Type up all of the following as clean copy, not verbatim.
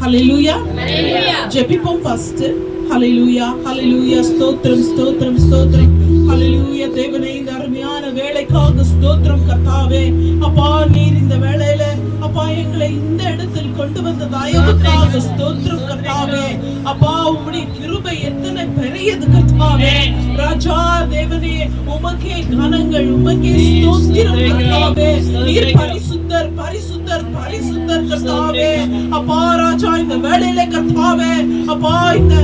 ஹல்லேலூயா. ஜெபிப்போம் ஃபர்ஸ்ட். ஹல்லேலூயா ஹல்லேலூயா. ஸ்தோத்திரம் ஸ்தோத்திரம் ஸ்தோத்திரம். ஹல்லேலூயா. தேவனே, இந்த அருமையான வேளைக்காக ஸ்தோத்திரம் கர்த்தாவே. அப்பா, நீர் இந்த வேளையில அப்பா எங்களை இந்த இடத்தில் கொண்டு வந்த தயவுக்காக ஸ்தோத்திரம் கர்த்தாவே. அப்பா, உம்முடைய கிருபை எத்தனை பெரியது கர்த்தாவே. ராஜா தேவனே, உமக்கே கனங்கள், உமக்கே ஸ்தோத்திரம் கர்த்தாவே. நீர் பரிசுத்தர் பரிசுத்தர் பரிசுத்தர் கர்த்தாவே. அப்பா ராஜா, இந்த வேளையில கர்த்தாவே அப்பா இந்த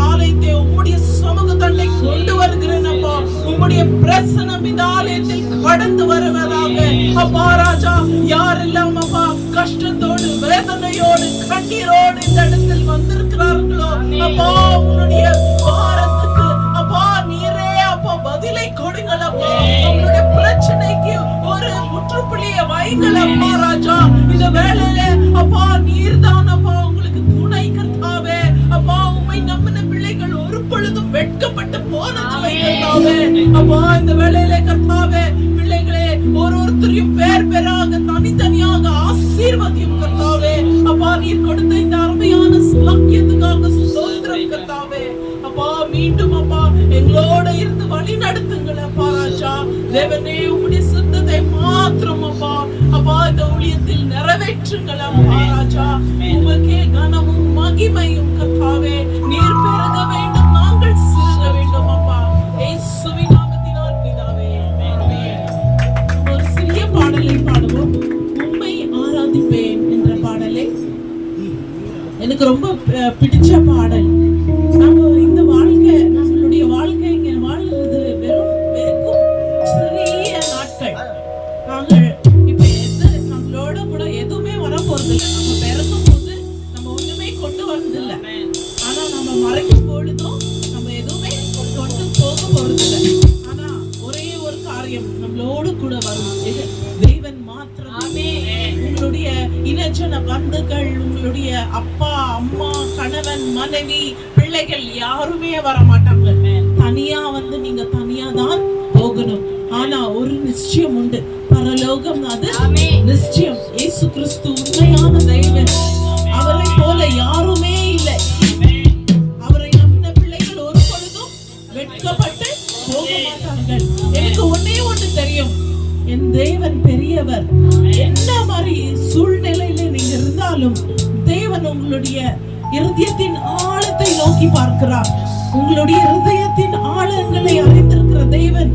ஆலயத்தை உம்முடைய சமூகத்தண்டை கொண்டு வருகிறேன் அப்பா. உம்முடைய பிரசன்னம் இந்த ஆலயத்தில் கடந்து வருவதாக அப்பா ராஜா. யாரெல்லாம் அப்பா கஷ்டத்தோடு வேதனையோடு கண்ணீரோடு இந்த இடத்தில் வந்திருக்கிறார்களோ அப்பா, உன்னுடைய பாரத்துக்கு அப்பா நீரே அப்பா பதிலை கொடுங்கள் அப்பா. உங்களுடைய பிரச்சனைக்கு ஒரு முற்றுப்புள்ளியை வைங்கள் அப்பா ராஜா. இந்த வேளையில அப்பா நீர்தான் அப்பா உங்களுக்கு துணை கர்த்தாவே. அப்பா, உம்மை நம்பின பிள்ளைகள் ஒரு பொழுதும் வெட்கப்பட்டு போனதில்லை கர்த்தாவே. அப்பா, இந்த வேளையில கர்த்தாவே பிள்ளைகளே ஒருத்தரையும் பேர் பேராக தனித்தனியாக ஆசீர்வதியும் கர்த்தாவே. அப்பா, நீர் கொடுத்த இந்த அருமையான சாக்கியத்துக்காக ஸ்தோத்திரம் கர்த்தாவே. அப்பா, மீண்டும் அப்பா எங்களோட இருந்து வழி நடத்துங்கள் அப்பா ராஜா. தேவனே, உம்முடைய சித்தத்தை மாத்திரம் அப்பா அப்பா இந்த ஊழியத்தில் நிறைவேற்றுங்கள் அப்பா ராஜா. உமக்கே கனமும் மகிமையும் கர்த்தாவே. நீர் பெருக வேண்டும், நாங்கள் சிறுக வேண்டும் அப்பா. இயேசுவின் நாமத்தினால் பிதாவே, ஆமென். ஒரு சிறிய பாடலை பாடுவோம். உம்மை ஆராதிப்பேன் என்ற பாடலை எனக்கு ரொம்ப பிடிச்ச பாடல். நம்ம இந்த வாழ்க்கை, நம்மளுடைய வாழ்க்கை இங்க வாழ்றது வெறும் சிறிய நாட்கள். நாங்கள் இப்ப நம்மளோட கூட எதுவுமே வர போறது இல்லை. நம்ம பிறக்கும் போது நம்ம ஒண்ணுமே கொண்டு வரதில்லை. ஆனா நம்ம மறைக்கும் பொழுதும் நம்ம எதுவுமே கொண்டு போக போறது இல்லை. ஆனா ஒரே ஒரு காரியம் நம்மளோடு கூட வரும், தேவன் மாத்திரம். உங்களுடைய இனஜன பந்துகள், உங்களுடைய அப்பா அம்மா கணவன் மனைவி பிள்ளைகள் யாருமே வர மாட்டாங்க. தனியா வந்து நீங்க தனியா தான் போகணும். ஆனா ஒரு நிச்சயம் உண்டு, பரலோகம் அது நிச்சயம். இயேசு கிறிஸ்து உண்மையான தெய்வம். அவரை போல யாருமே இல்லை. அவரை நம்பின பிள்ளைகள் ஒரு பொழுதும் வெட்கப்பட்டு போக மாட்டார்கள். எனக்கு ஒன்னே ஒன்று தெரியும், என் தேவன் பெரியவர். என்ன மாதிரி சூழ்நிலையில நீங்க இருந்தாலும் தேவன் உங்களுடைய இருதயத்தின் ஆழத்தை நோக்கி பார்க்கிறார். உங்களுடைய இருதயத்தின் ஆழங்களை அறிந்திருக்கிற தேவன்